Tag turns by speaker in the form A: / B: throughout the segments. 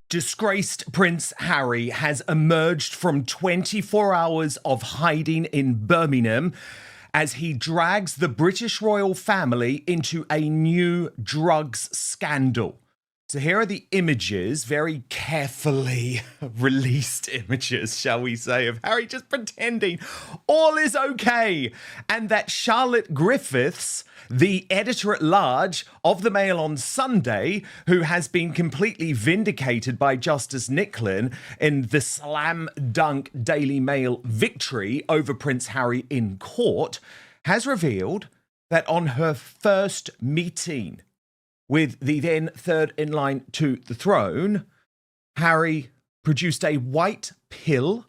A: Disgraced Prince Harry has emerged from 24 hours of hiding in Birmingham as he drags the British royal family into a new drugs scandal. So here are the images, very carefully released images, shall we say, of Harry just pretending all is okay. And that Charlotte Griffiths, the editor-at-large of the Mail on Sunday, who has been completely vindicated by Justice Nicklin in the slam dunk Daily Mail victory over Prince Harry in court, has revealed that on her first meeting with the then third in line to the throne, Harry produced a white pill,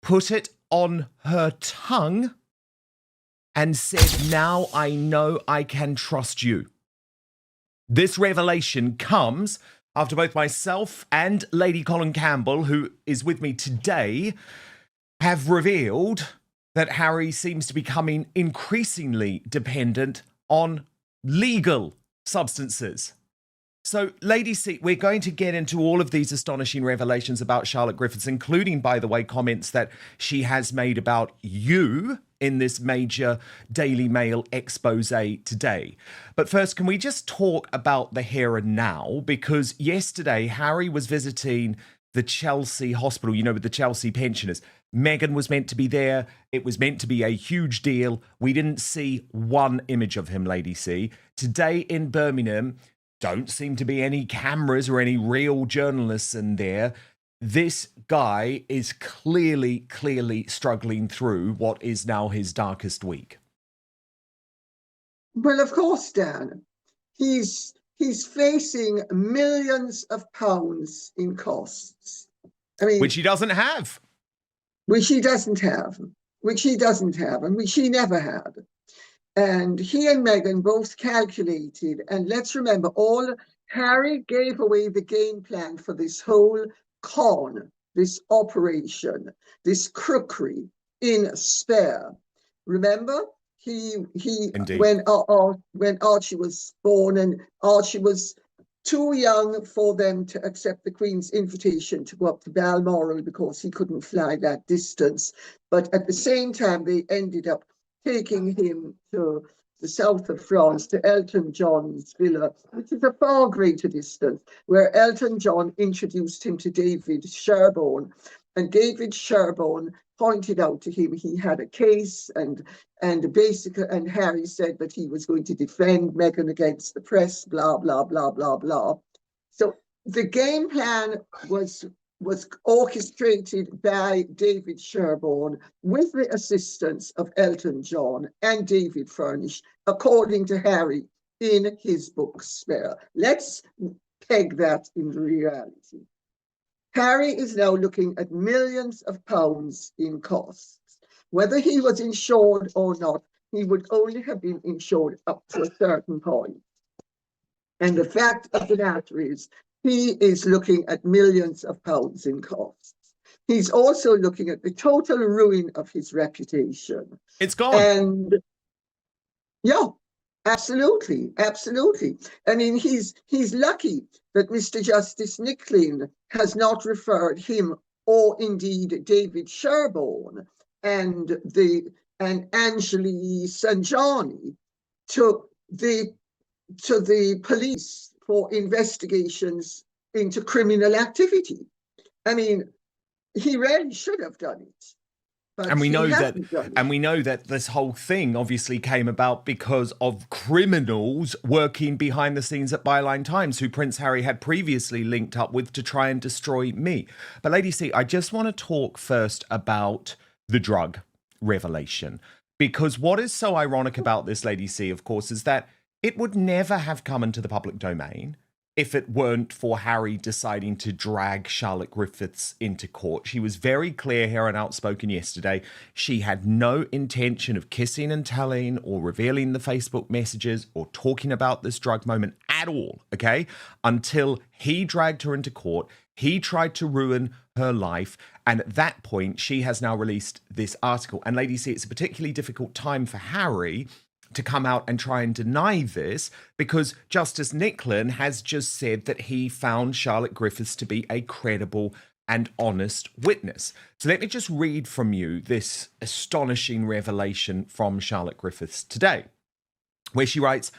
A: put it on her tongue, and said, "Now I know I can trust you." This revelation comes after both myself and Lady Colin Campbell, who is with me today, have revealed that Harry seems to be becoming increasingly dependent on legal substances. So, Lady C, we're going to get into all of these astonishing revelations about Charlotte Griffiths, including, by the way, comments that she has made about you in this major Daily Mail expose today. But first, can we just talk about the here and now? Because yesterday, Harry was visiting the Chelsea hospital, you know, with the Chelsea pensioners. Meghan was meant to be there. It was meant to be a huge deal. We didn't see one image of him, Lady C. Today in Birmingham, don't seem to be any cameras or any real journalists in there. This guy is clearly struggling through what is now his darkest week.
B: Well, of course, Dan. He's facing millions of pounds in costs. I mean,
A: which he doesn't have.
B: Which he doesn't have, and which he never had. And he and Meghan both calculated, and let's remember, Harry gave away the game plan for this whole con, this operation, this crookery in Spare. Remember, when Archie was born, and Archie was too young for them to accept the Queen's invitation to go up to Balmoral because he couldn't fly that distance. But at the same time, they ended up taking him to the south of France, to Elton John's villa, which is a far greater distance, where Elton John introduced him to David Sherborne. And David Sherborne pointed out to him he had a case, and Harry said that he was going to defend Meghan against the press, blah, blah, blah, blah, blah. So the game plan was orchestrated by David Sherborne with the assistance of Elton John and David Furnish, according to Harry in his book Spare. Let's peg that in reality. Harry is now looking at millions of pounds in costs. Whether he was insured or not, he would only have been insured up to a certain point. And the fact of the matter is, he is looking at millions of pounds in costs. He's also looking at the total ruin of his reputation.
A: It's gone.
B: And yeah, absolutely. I mean, he's lucky that Mr. Justice Nicklin has not referred him, or indeed David Sherborne and Anjali Sanjani to the police for investigations into criminal activity. I mean, he really should have done it.
A: And we know that this whole thing obviously came about because of criminals working behind the scenes at Byline Times, who Prince Harry had previously linked up with to try and destroy me. But Lady C, I just want to talk first about the drug revelation, because what is so ironic about this, Lady C, of course, is that it would never have come into the public domain if it weren't for Harry deciding to drag Charlotte Griffiths into court. She was very clear here and outspoken yesterday. She had no intention of kissing and telling or revealing the Facebook messages or talking about this drug moment at all, okay? Until he dragged her into court. He tried to ruin her life. And at that point, she has now released this article. And Lady C, it's a particularly difficult time for Harry to come out and try and deny this, because Justice Nicklin has just said that he found Charlotte Griffiths to be a credible and honest witness. So let me just read from you this astonishing revelation from Charlotte Griffiths today, where she writes,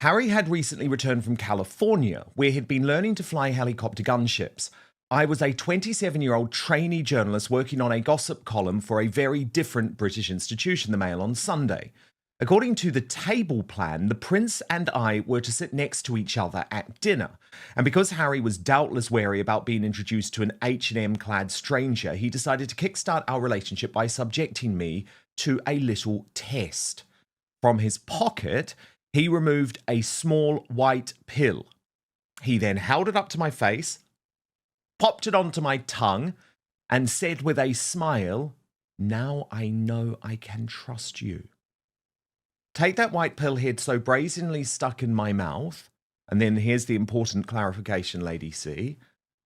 A: Harry had recently returned from California, where he'd been learning to fly helicopter gunships. I was a 27-year-old trainee journalist working on a gossip column for a very different British institution, the Mail on Sunday. According to the table plan, the Prince and I were to sit next to each other at dinner. And because Harry was doubtless wary about being introduced to an H&M-clad stranger, he decided to kickstart our relationship by subjecting me to a little test. From his pocket, he removed a small white pill. He then held it up to my face, popped it onto my tongue, and said with a smile, "Now I know I can trust you." Take that white pill he'd so brazenly stuck in my mouth, and then here's the important clarification, Lady C,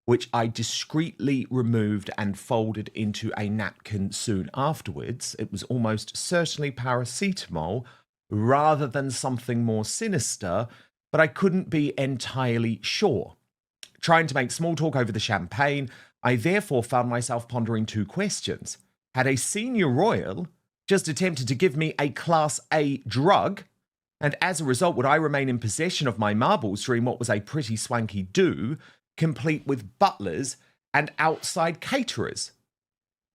A: which I discreetly removed and folded into a napkin soon afterwards. It was almost certainly paracetamol rather than something more sinister, but I couldn't be entirely sure. Trying to make small talk over the champagne, I therefore found myself pondering two questions. Had a senior royal just attempted to give me a Class A drug, and as a result, would I remain in possession of my marbles during what was a pretty swanky do, complete with butlers and outside caterers?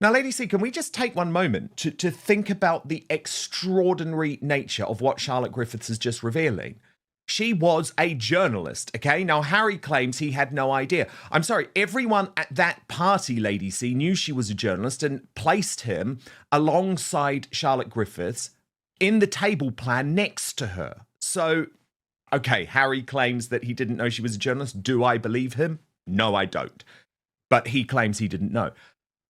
A: Now, Lady C, can we just take one moment to think about the extraordinary nature of what Charlotte Griffiths is just revealing? She was a journalist, okay? Now, Harry claims he had no idea. I'm sorry, everyone at that party, Lady C, knew she was a journalist and placed him alongside Charlotte Griffiths in the table plan next to her. So, okay, Harry claims that he didn't know she was a journalist. Do I believe him? No, I don't. But he claims he didn't know.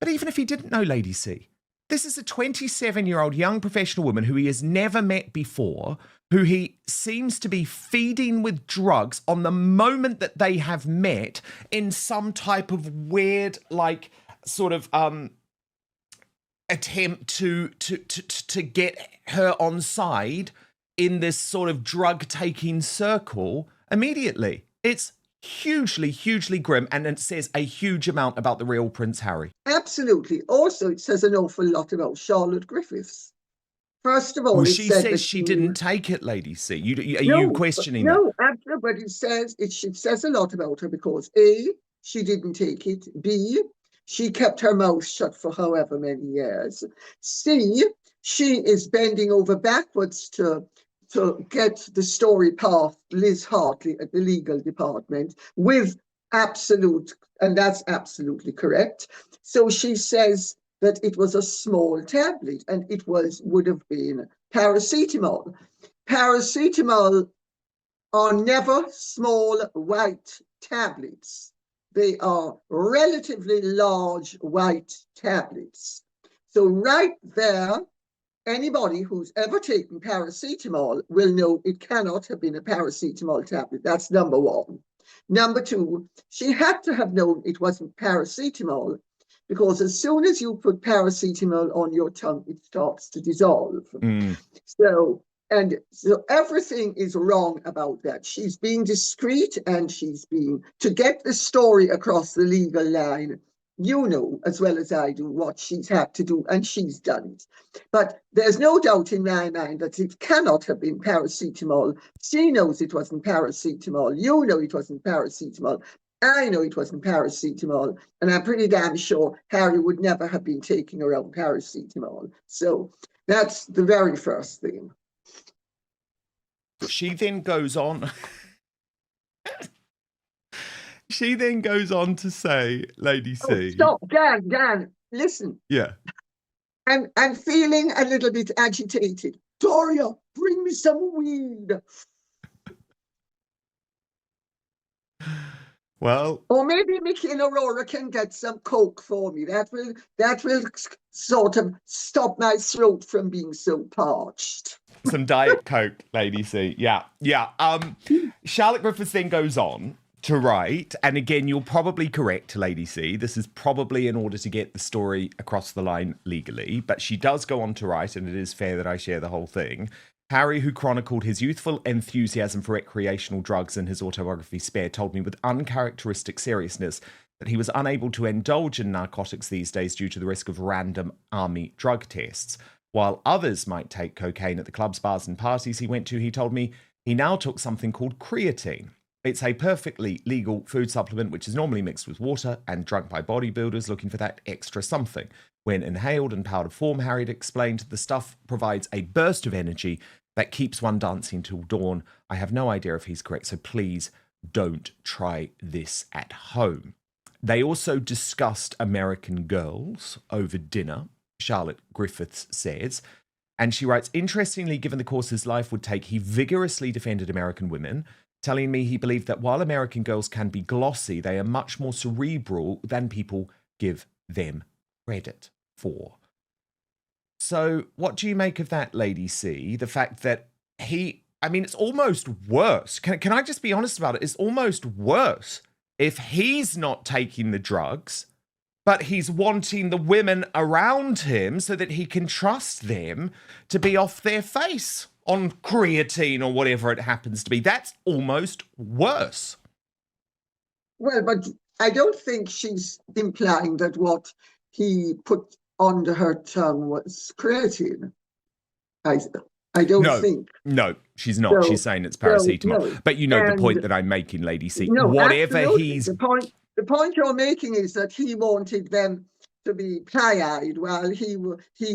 A: But even if he didn't know, Lady C, this is a 27-year-old young professional woman who he has never met before, who he seems to be feeding with drugs on the moment that they have met in some type of weird, like, sort of attempt to get her on side in this sort of drug-taking circle immediately. It's hugely, hugely grim, and it says a huge amount about the real Prince Harry.
B: Absolutely. Also, it says an awful lot about Charlotte Griffiths. First of all,
A: well, she says she didn't take it, Lady C. Are you questioning that?
B: No, absolutely. But it says a lot about her because A, she didn't take it. B, she kept her mouth shut for however many years. C, she is bending over backwards to get the story past Liz Hartley at the legal department with absolute, and that's absolutely correct. So she says that it was a small tablet and it would have been paracetamol. Paracetamol are never small white tablets. They are relatively large white tablets. So right there, anybody who's ever taken paracetamol will know it cannot have been a paracetamol tablet. That's number one. Number two, she had to have known it wasn't paracetamol because as soon as you put paracetamol on your tongue, it starts to dissolve. So everything is wrong about that. She's being discreet and to get the story across the legal line. You know as well as I do what she's had to do, and she's done it. But there's no doubt in my mind that it cannot have been paracetamol. She knows it wasn't paracetamol. You know it wasn't paracetamol. I know it wasn't paracetamol. And I'm pretty damn sure Harry would never have been taking around paracetamol. So that's the very first thing.
A: She then goes on... She then goes on to say, Lady C...
B: Stop, Dan, listen.
A: Yeah.
B: I'm feeling a little bit agitated. Doria, bring me some weed.
A: Well...
B: Or maybe Mickey and Aurora can get some Coke for me. That will sort of stop my throat from being so parched.
A: Some Diet Coke, Lady C. Yeah. Charlotte Griffiths then goes on to write, and again, you're probably correct, Lady C. This is probably in order to get the story across the line legally, but she does go on to write, and it is fair that I share the whole thing. Harry, who chronicled his youthful enthusiasm for recreational drugs in his autobiography Spare, told me with uncharacteristic seriousness that he was unable to indulge in narcotics these days due to the risk of random army drug tests. While others might take cocaine at the clubs, bars and parties he went to, he told me he now took something called creatine. It's a perfectly legal food supplement which is normally mixed with water and drunk by bodybuilders looking for that extra something. When inhaled in powder form, Harry had explained, the stuff provides a burst of energy that keeps one dancing till dawn. I have no idea if he's correct, so please don't try this at home. They also discussed American Girls over dinner, Charlotte Griffiths says. And she writes, interestingly, given the course his life would take, he vigorously defended American women, telling me he believed that while American Girls can be glossy, they are much more cerebral than people give them credit for. So what do you make of that, Lady C? The fact that it's almost worse. Can I just be honest about it? It's almost worse if he's not taking the drugs, but he's wanting the women around him so that he can trust them to be off their face on creatine or whatever it happens to be. That's almost worse.
B: Well, but I don't think she's implying that what he put under her tongue was creatine. I don't think.
A: No, she's not. She's saying it's paracetamol.
B: No.
A: But you know the point that I'm making, Lady C.
B: No,
A: whatever
B: absolutely.
A: he's...
B: The point you're making is that he wanted them to be pie-eyed while he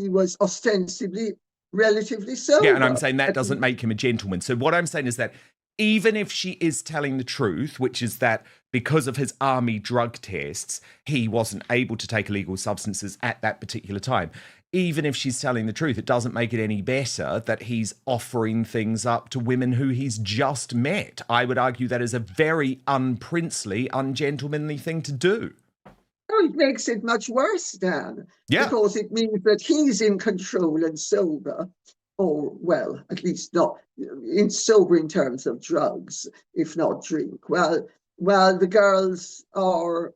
B: was ostensibly relatively sober.
A: Yeah, and I'm saying that doesn't make him a gentleman. So what I'm saying is that even if she is telling the truth, which is that because of his army drug tests, he wasn't able to take illegal substances at that particular time. Even if she's telling the truth, it doesn't make it any better that he's offering things up to women who he's just met. I would argue that is a very unprincely, ungentlemanly thing to do.
B: Oh, it makes it much worse, Dan.
A: Yeah.
B: Because it means that he's in control and sober, or, well, at least not sober in terms of drugs, if not drink. Well, the girls are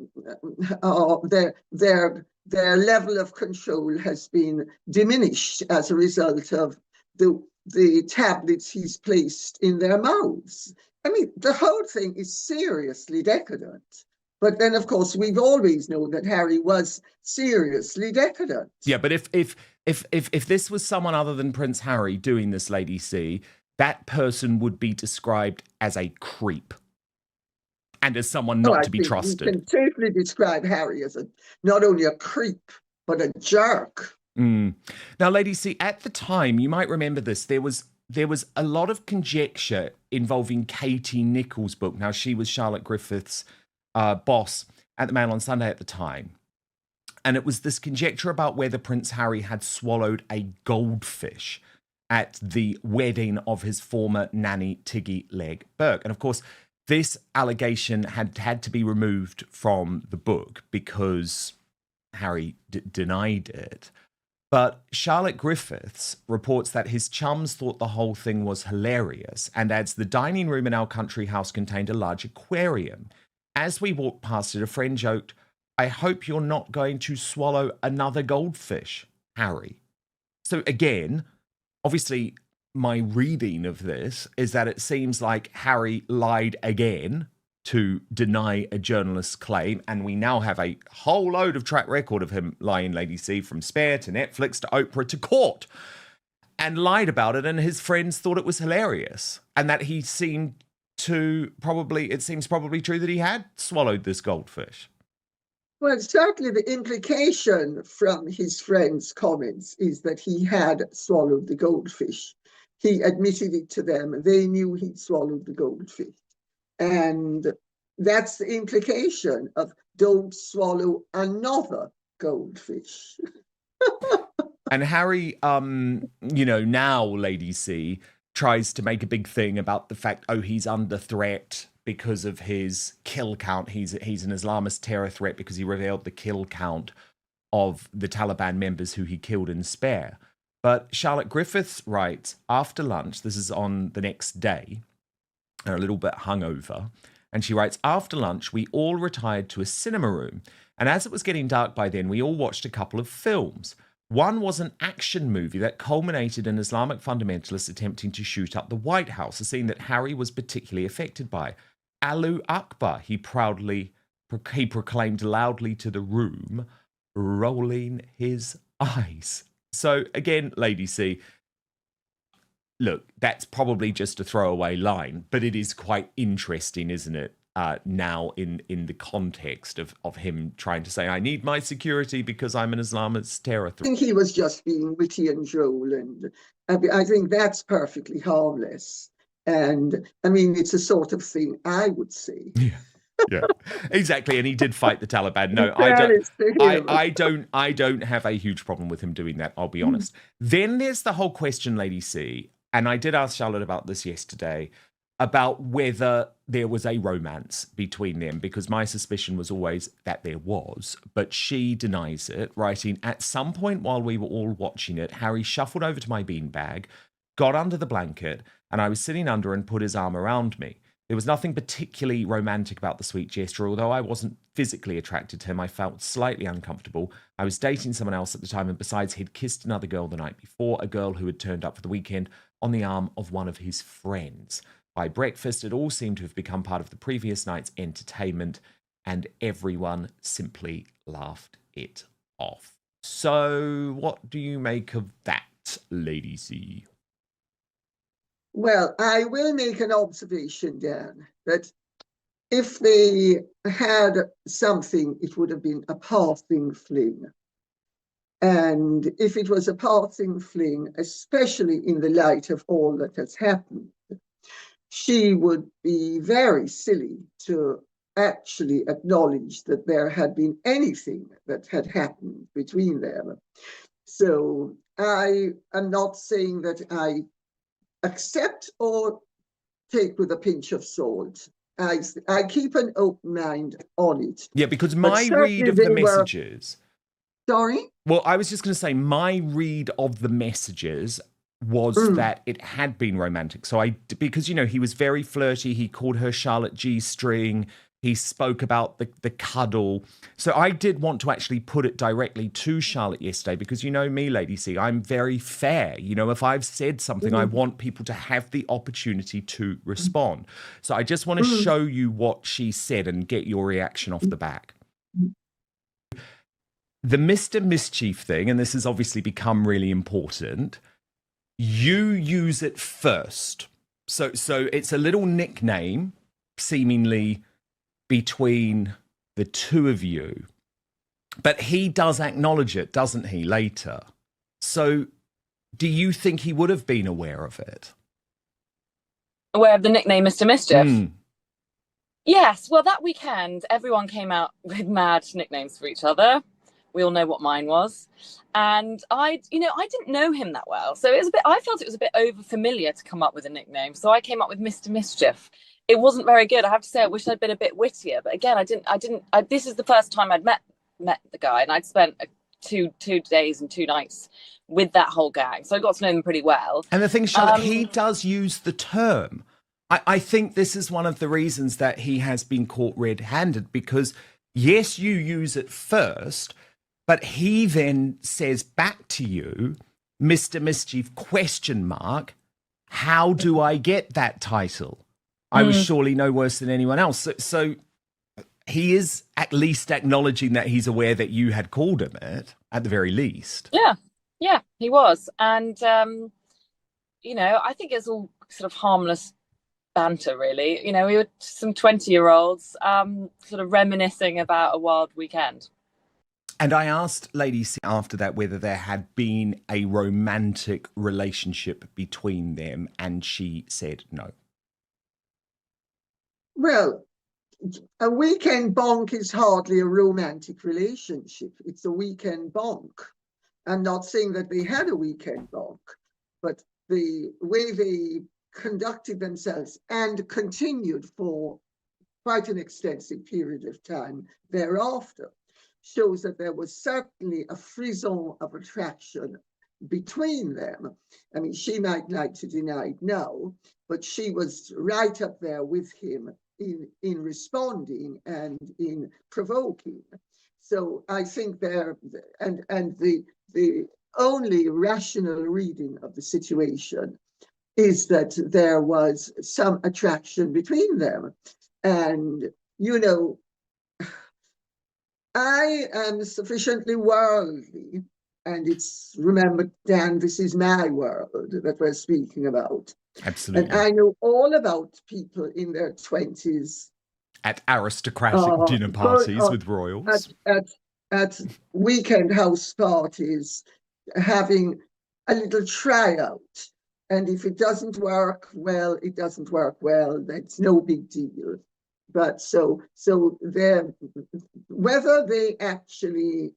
B: their level of control has been diminished as a result of the tablets he's placed in their mouths. I mean, the whole thing is seriously decadent. But then, of course, we've always known that Harry was seriously decadent.
A: Yeah, but if this was someone other than Prince Harry doing this, Lady C, that person would be described as a creep. And as someone not to be trusted.
B: You can certainly describe Harry as not only a creep, but a jerk.
A: Now, Lady C, at the time, you might remember this, there was a lot of conjecture involving Katie Nichols' book. Now, she was Charlotte Griffiths' boss at the Mail on Sunday at the time. And it was this conjecture about whether Prince Harry had swallowed a goldfish at the wedding of his former nanny, Tiggy Legg Burke. And of course, this allegation had to be removed from the book because Harry denied it. But Charlotte Griffiths reports that his chums thought the whole thing was hilarious and adds, the dining room in our country house contained a large aquarium. As we walked past it, a friend joked, I hope you're not going to swallow another goldfish, Harry. So again, obviously, my reading of this is that it seems like Harry lied again to deny a journalist's claim, and we now have a whole load of track record of him lying, Lady C, from Spare to Netflix to Oprah to court, and lied about it, and his friends thought it was hilarious, and that he seems probably true that he had swallowed this goldfish.
B: Well, certainly the implication from his friends' comments is that he had swallowed the goldfish. He admitted it to them. They knew he'd swallowed the goldfish. And that's the implication of don't swallow another goldfish.
A: And Harry, now Lady C tries to make a big thing about the fact, he's under threat because of his kill count. He's an Islamist terror threat because he revealed the kill count of the Taliban members who he killed in Spare. But Charlotte Griffiths writes, after lunch, this is on the next day, they're a little bit hungover, and she writes, after lunch, we all retired to a cinema room, and as it was getting dark by then, we all watched a couple of films. One was an action movie that culminated in Islamic fundamentalists attempting to shoot up the White House, a scene that Harry was particularly affected by. Allahu Akbar, he proclaimed loudly to the room, rolling his eyes. So again, Lady C, look, that's probably just a throwaway line, but it is quite interesting, isn't it? Now in the context of him trying to say, I need my security because I'm an Islamist terror threat.
B: I think he was just being witty and droll, and I think that's perfectly harmless. And I mean, it's a sort of thing I would say.
A: Yeah, exactly. And he did fight the Taliban. No, I don't have a huge problem with him doing that, I'll be honest. Then there's the whole question, Lady C, and I did ask Charlotte about this yesterday, about whether there was a romance between them, because my suspicion was always that there was, but she denies it, writing, at some point while we were all watching it, Harry shuffled over to my beanbag, got under the blanket, and I was sitting under and put his arm around me. There was nothing particularly romantic about the sweet gesture. Although I wasn't physically attracted to him, I felt slightly uncomfortable. I was dating someone else at the time, and besides, he'd kissed another girl the night before, a girl who had turned up for the weekend, on the arm of one of his friends. By breakfast, it all seemed to have become part of the previous night's entertainment, and everyone simply laughed it off. So, what do you make of that, Lady C?
B: Well, I will make an observation, Dan, that if they had something, it would have been a passing fling. And if it was a passing fling, especially in the light of all that has happened, she would be very silly to actually acknowledge that there had been anything that had happened between them. So I am not saying that I accept or take with a pinch of salt. I keep an open mind on it.
A: Yeah, because my read of the messages...
B: Sorry?
A: Well, I was just going to say, my read of the messages was that it had been romantic. So because, you know, he was very flirty. He called her Charlotte G-string. He spoke about the cuddle. So I did want to actually put it directly to Charlotte yesterday because, you know me, Lady C, I'm very fair. You know, if I've said something, I want people to have the opportunity to respond. So I just want to show you what she said and get your reaction off the back. The Mr. Mischief thing, and this has obviously become really important, you use it first. So it's a little nickname, seemingly, between the two of you. But he does acknowledge it, doesn't he, later? So do you think he would have been aware of it?
C: Aware of the nickname Mr. Mischief? Yes. Well, that weekend, everyone came out with mad nicknames for each other. We all know what mine was. And I didn't know him that well. So I felt it was a bit over familiar to come up with a nickname. So I came up with Mr. Mischief. It wasn't very good. I have to say, I wish I'd been a bit wittier. But again, this is the first time I'd met the guy, and I'd spent two days and 2 nights with that whole gang. So I got to know them pretty well.
A: And the thing, Charlotte, he does use the term. I think this is one of the reasons that he has been caught red-handed, because yes, you use it first, but he then says back to you, Mr. Mischief, ? How do I get that title? I was surely no worse than anyone else. So he is at least acknowledging that he's aware that you had called him it, at the very least.
C: Yeah, he was. And, I think it's all sort of harmless banter, really. You know, we were some 20-year-olds sort of reminiscing about a wild weekend.
A: And I asked Lady C after that whether there had been a romantic relationship between them, and she said no.
B: Well, a weekend bonk is hardly a romantic relationship. It's a weekend bonk. I'm not saying that they had a weekend bonk, but the way they conducted themselves and continued for quite an extensive period of time thereafter shows that there was certainly a frisson of attraction between them. I mean, she might like to deny it now, but she was right up there with him in responding and in provoking. So I think the only rational reading of the situation is that there was some attraction between them. And, you know, I am sufficiently worldly, and remember, Dan, this is my world that we're speaking about.
A: Absolutely.
B: And I know all about people in their 20s.
A: At aristocratic dinner parties with royals.
B: At weekend house parties, having a little tryout. And if it doesn't work well, it doesn't work well. That's no big deal. But so whether they actually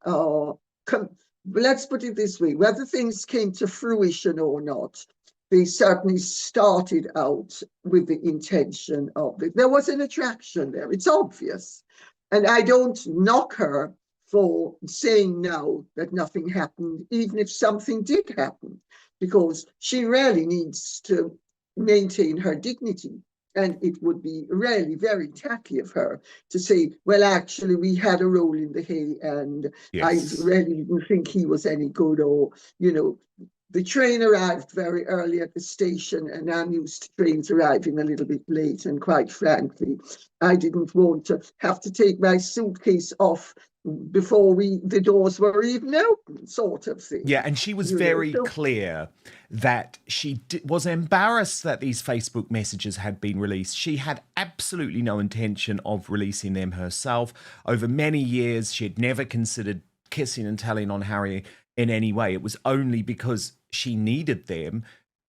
B: let's put it this way, whether things came to fruition or not, they certainly started out with the intention of it. There was an attraction there, it's obvious. And I don't knock her for saying now that nothing happened, even if something did happen, because she really needs to maintain her dignity. And it would be really very tacky of her to say, well, actually, we had a roll in the hay and yes, I really didn't think he was any good, or, you know, the train arrived very early at the station, and I'm used to trains arriving a little bit late. And quite frankly, I didn't want to have to take my suitcase off before the doors were even open, sort of thing.
A: Yeah, and she was very clear that she was embarrassed that these Facebook messages had been released. She had absolutely no intention of releasing them herself. Over many years, she had never considered kissing and telling on Harry in any way. It was only because she needed them,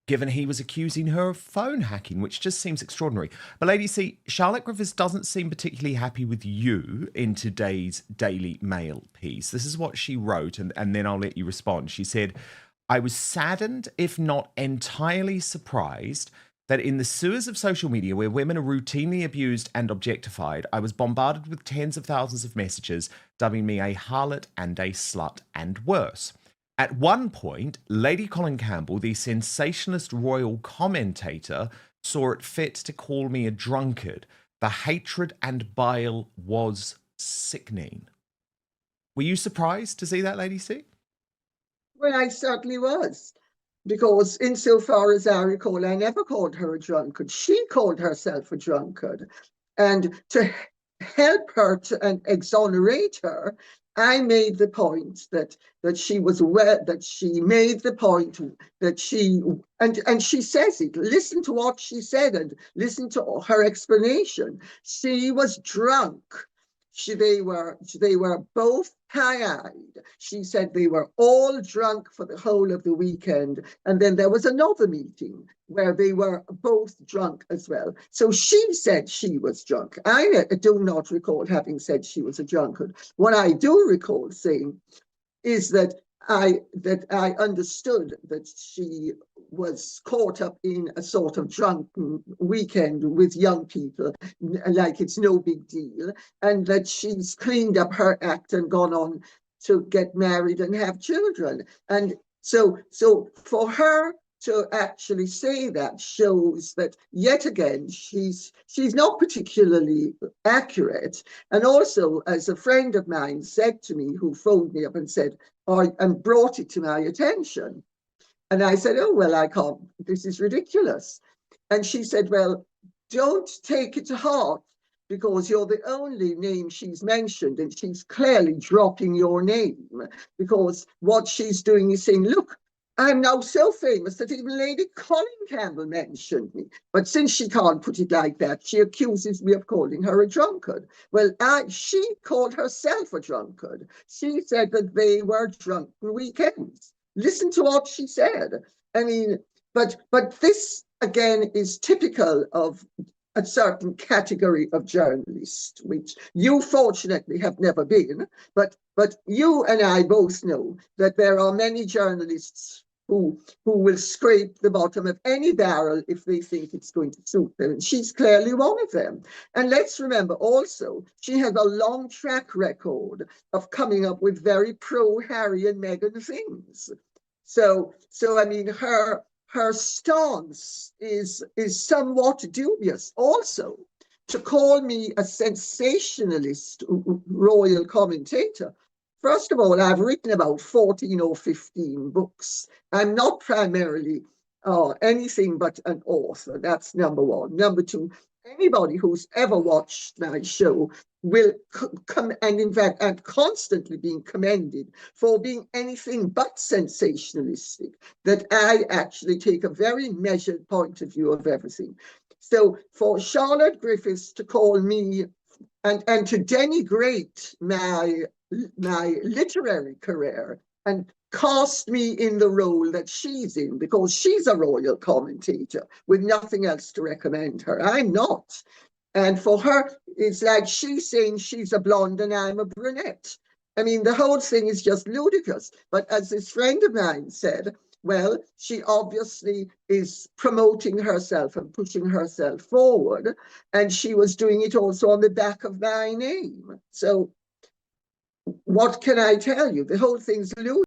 A: given he was accusing her of phone hacking, which just seems extraordinary. But Lady C, Charlotte Griffiths doesn't seem particularly happy with you in today's Daily Mail piece. This is what she wrote, and then I'll let you respond. She said, I was saddened, if not entirely surprised, that in the sewers of social media, where women are routinely abused and objectified, I was bombarded with tens of thousands of messages dubbing me a harlot and a slut and worse. At one point, Lady Colin Campbell, the sensationalist royal commentator, saw it fit to call me a drunkard. The hatred and bile was sickening. Were you surprised to see that, Lady C?
B: Well, I certainly was. Because insofar as I recall, I never called her a drunkard. She called herself a drunkard. And to help her and exonerate her, I made the point that she was aware, that she made the point that she, and she says it, listen to what she said and listen to her explanation. She was drunk. They were both high-eyed. She said they were all drunk for the whole of the weekend. And then there was another meeting where they were both drunk as well. So she said she was drunk. I do not recall having said she was a drunkard. What I do recall saying is that I understood that she was caught up in a sort of drunken weekend with young people, like it's no big deal, and that she's cleaned up her act and gone on to get married and have children. And so for her to actually say that shows that yet again she's not particularly accurate. And also, as a friend of mine said to me, who phoned me up and said, and brought it to my attention, and I said, oh, well, I can't, this is ridiculous. And she said, well, don't take it to heart, because you're the only name she's mentioned, and she's clearly dropping your name, because what she's doing is saying, look, I'm now so famous that even Lady Colin Campbell mentioned me. But since she can't put it like that, she accuses me of calling her a drunkard. Well, she called herself a drunkard. She said that they were drunken weekends. Listen to what she said. I mean, but this, again, is typical of a certain category of journalist, which you fortunately have never been. But you and I both know that there are many journalists who will scrape the bottom of any barrel if they think it's going to suit them. And she's clearly one of them. And let's remember also, she has a long track record of coming up with very pro-Harry and Meghan things. So I mean, her stance is somewhat dubious also. to call me a sensationalist royal commentator. First of all, I've written about 14 or 15 books. I'm not primarily anything but an author. That's number one. Number two, anybody who's ever watched my show will come, and in fact, I'm constantly being commended for being anything but sensationalistic, that I actually take a very measured point of view of everything. So for Charlotte Griffiths to call me and to denigrate my literary career and cast me in the role that she's in, because she's a royal commentator with nothing else to recommend her. I'm not. And for her, it's like she's saying she's a blonde and I'm a brunette. I mean, the whole thing is just ludicrous. But as this friend of mine said, well, she obviously is promoting herself and pushing herself forward. And she was doing it also on the back of my name. So what can I tell you? The whole thing's ludicrous.